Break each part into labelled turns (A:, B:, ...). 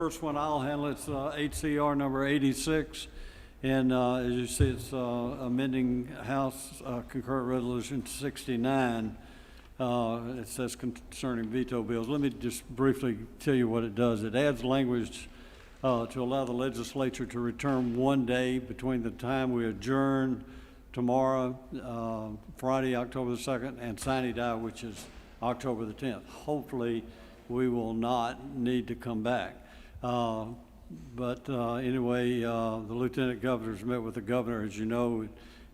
A: First one I'll handle, it's HCR number 86, and as you see, it's amending House Concurrent Resolution 69. It says concerning veto bills. Let me just briefly tell you what it does. It adds language to allow the legislature to return 1 day between the time we adjourn tomorrow, Friday, October the 2nd, and sine die, which is October the 10th. Hopefully, we will not need to come back. Anyway, the Lieutenant Governor's met with the Governor, as you know,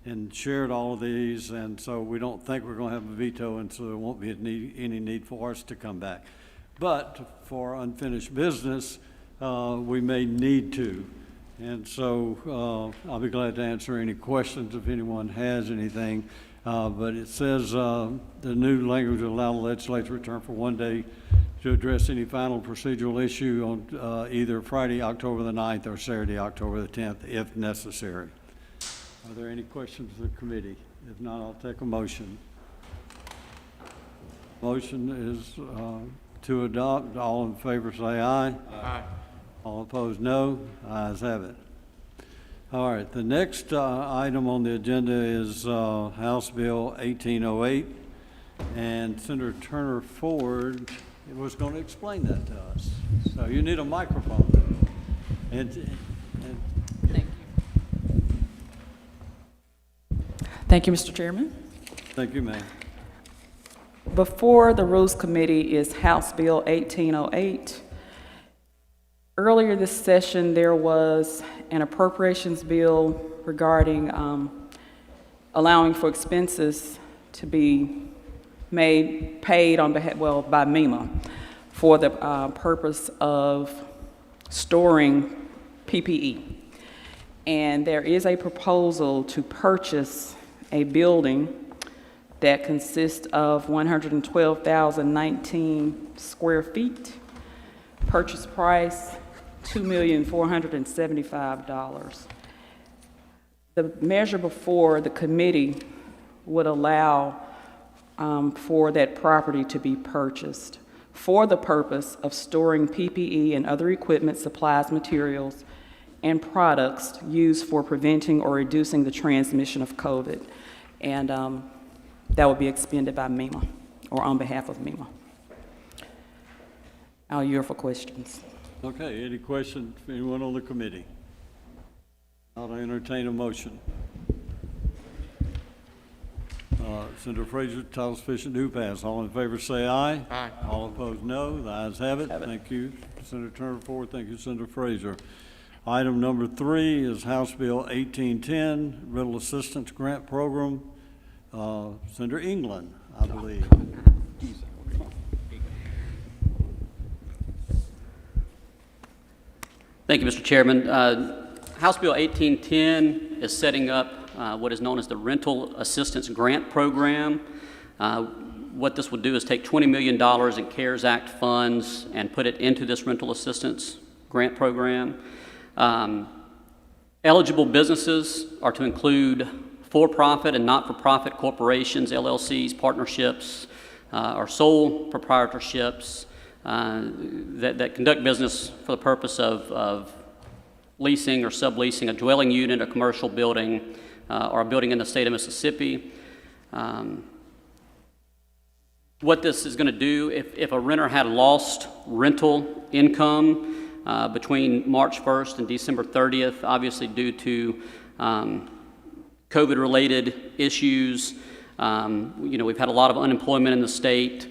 A: and shared all of these, and so we don't think we're going to have a veto, and so there won't be any need for us to come back. But for unfinished business, we may need to. And so I'll be glad to answer any questions if anyone has anything. But it says the new language will allow the legislature to return for 1 day to address any final procedural issue on either Friday, October the 9th or Saturday, October the 10th, if necessary. Are there any questions of the committee? If not, I'll take a motion. Motion is to adopt. All in favor say aye. Aye. All opposed, no. Ayes have it. All right, the next item on the agenda is House Bill 1808, and Senator Turner Ford was going to explain that to us. So you need a microphone.
B: Thank you. Thank you, Mr. Chairman.
A: Thank you, ma'am.
B: Before the Rules Committee is House Bill 1808. Earlier this session, there was an appropriations bill regarding allowing for expenses to be paid on behalf, by MEMA for the purpose of storing PPE. And there is a proposal to purchase a building that consists of 112,019 square feet. Purchase price, $2,475,000. The measure before the committee would allow for that property to be purchased for the purpose of storing PPE and other equipment, supplies, materials, and products used for preventing or reducing the transmission of COVID. And that would be expended by MEMA or on behalf of MEMA. I'll yield for questions.
A: Okay, any questions from anyone on the committee? I'll entertain a motion. Senator Frazier, title sufficient, do pass. All in favor say aye. Aye. All opposed no. The ayes have it. Thank you, Senator Turner Ford. Thank you, Senator Frazier. Item number 3 is House Bill 1810, Rental Assistance Grant Program. Senator England, I believe.
C: Thank you, Mr. Chairman. House Bill 1810 is setting up what is known as the Rental Assistance Grant Program. What this would do is take $20 million in CARES Act funds and put it into this Rental Assistance Grant Program. Eligible businesses are to include for-profit and not-for-profit corporations, LLCs, partnerships, or sole proprietorships that conduct business for the purpose of leasing or subleasing a dwelling unit, a commercial building, or a building in the state of Mississippi. What this is going to do, if a renter had lost rental income between March 1st and December 30th, obviously due to COVID-related issues, we've had a lot of unemployment in the state.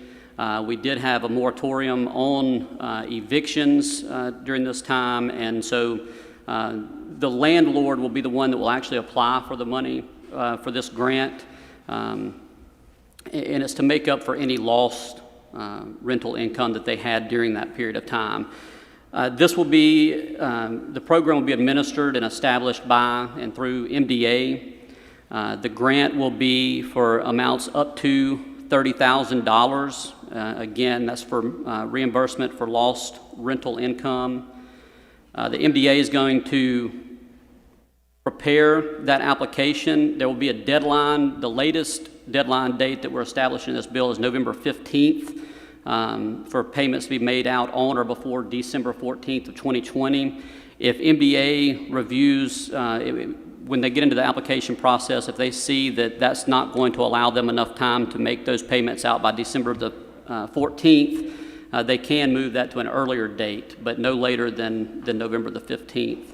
C: We did have a moratorium on evictions during this time, and so the landlord will be the one that will actually apply for the money for this grant, and it's to make up for any lost rental income that they had during that period of time. This will be, the program will be administered and established by and through MDA. The grant will be for amounts up to $30,000. Again, that's for reimbursement for lost rental income. The MDA is going to prepare that application. There will be a deadline. The latest deadline date that we're establishing in this bill is November 15th. for payments to be made out on or before December 14th of 2020. If MDA reviews, when they get into the application process, if they see that that's not going to allow them enough time to make those payments out by December the 14th, they can move that to an earlier date, but no later than November the 15th.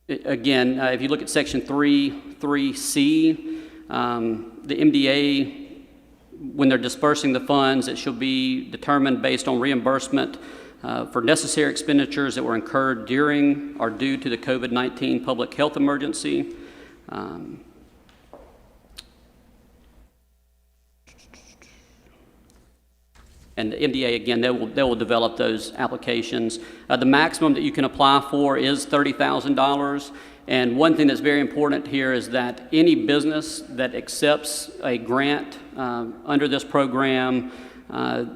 C: Again, if you look at Section 3.3C, the MDA, when they're dispersing the funds, it shall be determined based on reimbursement for necessary expenditures that were incurred during or due to the COVID-19 public health emergency. And the MDA, again, they will develop those applications. The maximum that you can apply for is $30,000. And one thing that's very important here is that any business that accepts a grant under this program,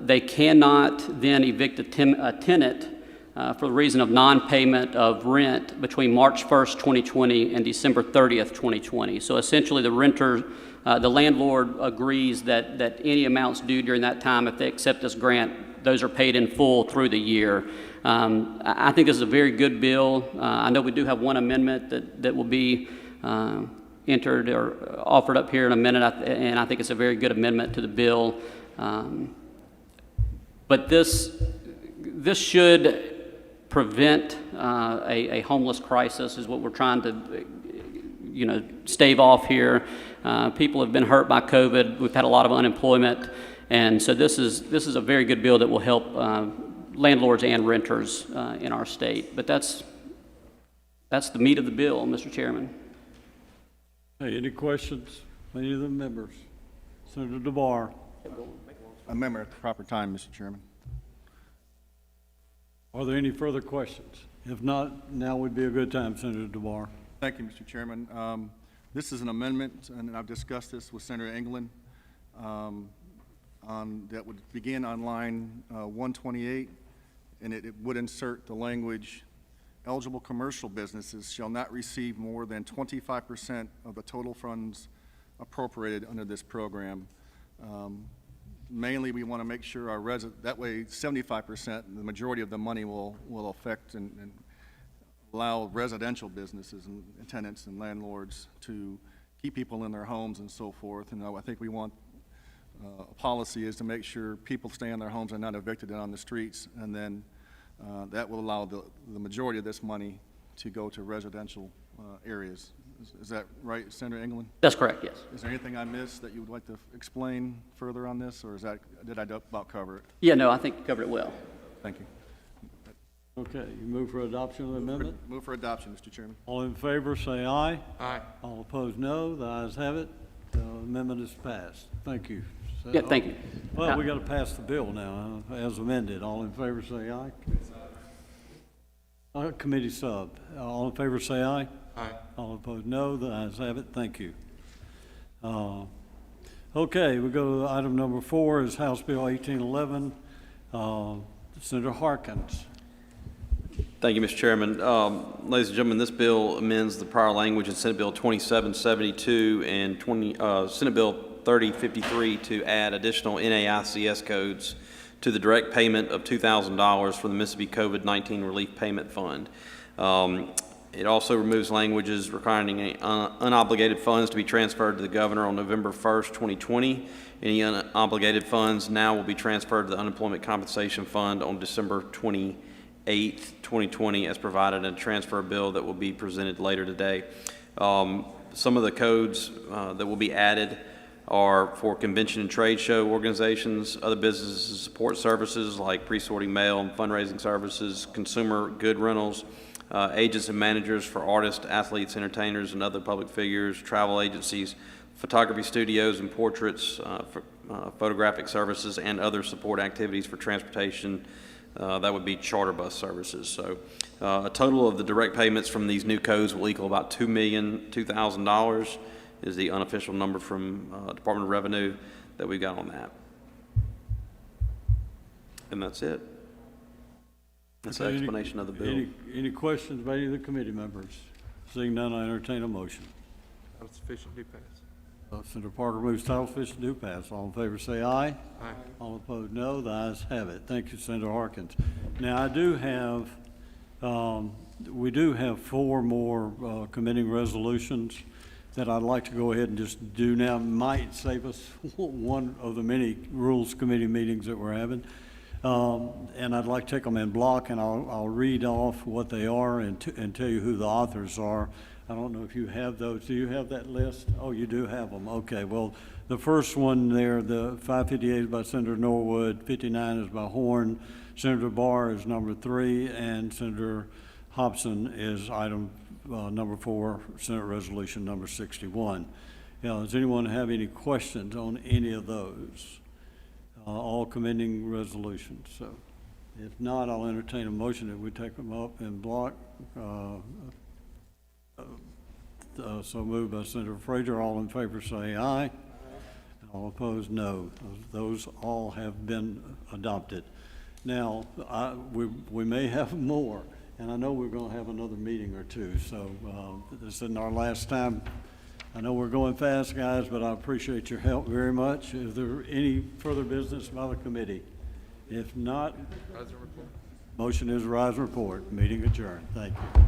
C: they cannot then evict a tenant for the reason of non-payment of rent between March 1st, 2020 and December 30th, 2020. So essentially the renter, the landlord agrees that any amounts due during that time, if they accept this grant, those are paid in full through the year. I think this is a very good bill. I know we do have one amendment that will be entered or offered up here in a minute, and I think it's a very good amendment to the bill. But this should prevent a homeless crisis, is what we're trying to stave off here. People have been hurt by COVID. We've had a lot of unemployment, and so this is a very good bill that will help landlords and renters in our state. But that's the meat of the bill, Mr. Chairman.
A: Hey, any questions, any of the members? Senator DeBar.
D: Amendment at the proper time, Mr. Chairman.
A: Are there any further questions? If not, now would be a good time, Senator DeBar.
D: Thank you, Mr. Chairman. This is an amendment, and I've discussed this with Senator England, that would begin on line 128, and it would insert the language, eligible commercial businesses shall not receive more than 25% of the total funds appropriated under this program. Mainly, we want to make sure our that way 75%, the majority of the money will affect and allow residential businesses and tenants and landlords to keep people in their homes and so forth. And I think we want a policy is to make sure people stay in their homes and not evicted and on the streets, and then that will allow the majority of this money to go to residential areas. Is that right, Senator England?
C: That's correct, yes.
D: Is there anything I missed that you would like to explain further on this, or did I about cover it?
C: Yeah, no, I think you covered it well.
D: Thank you.
A: Okay, you move for adoption of the amendment?
D: Move for adoption, Mr. Chairman.
A: All in favor, say aye.
D: Aye.
A: All opposed, no. The ayes have it. The amendment is passed. Thank you.
C: Yeah, thank you.
A: Well, we got to pass the bill now, as amended. All in favor, say aye. Committee sub. All in favor, say aye.
D: Aye.
A: All opposed, no. The ayes have it. Thank you. Okay, we go to item number 4 is House Bill 1811. Senator Harkins.
E: Thank you, Mr. Chairman. Ladies and gentlemen, this bill amends the prior language in Senate Bill 2772 and Senate Bill 3053 to add additional NAICS codes to the direct payment of $2,000 from the Mississippi COVID-19 Relief Payment Fund. It also removes languages requiring unobligated funds to be transferred to the governor on November 1st, 2020. Any unobligated funds now will be transferred to the Unemployment Compensation Fund on December 28th, 2020, as provided in a transfer bill that will be presented later today. Some of the codes that will be added are for convention and trade show organizations, other businesses and support services like pre-sorting mail and fundraising services, consumer good rentals, agents and managers for artists, athletes, entertainers, and other public figures, travel agencies, photography studios and portraits, photographic services, and other support activities for transportation. That would be charter bus services. So a total of the direct payments from these new codes will equal about $2,000,000 is the unofficial number from Department of Revenue that we got on that. And that's it. That's the explanation of the bill.
A: Any questions by any of the committee members? Seeing none, I entertain a motion.
F: Not sufficient, do pass.
A: Senator Parker moves title sufficient to pass. All in favor say aye. Aye. All opposed, no. The ayes have it. Thank you, Senator Harkins. Now, I do have, we do have 4 more committing resolutions that I'd like to go ahead and just do now. Might save us one of the many Rules Committee meetings that we're having. And I'd like to take them in block, and I'll read off what they are and tell you who the authors are. I don't know if you have those. Do you have that list? Oh, you do have them. Okay. Well, the first one there, the 558 is by Senator Norwood, 59 is by Horn, Senator Barr is number 3, and Senator Hobson is item number 4, Senate Resolution number 61. Now, does anyone have any questions on any of those? All commending resolutions. So, if not, I'll entertain a motion that we take them up in block. So moved by Senator Frazier. All in favor say aye. All opposed, no. Those all have been adopted. Now, we may have more, and I know we're going to have another meeting or two. So this isn't our last time. I know we're going fast, guys, but I appreciate your help very much. Is there any further business by the committee? If not, motion is rise and report. Meeting adjourned. Thank you.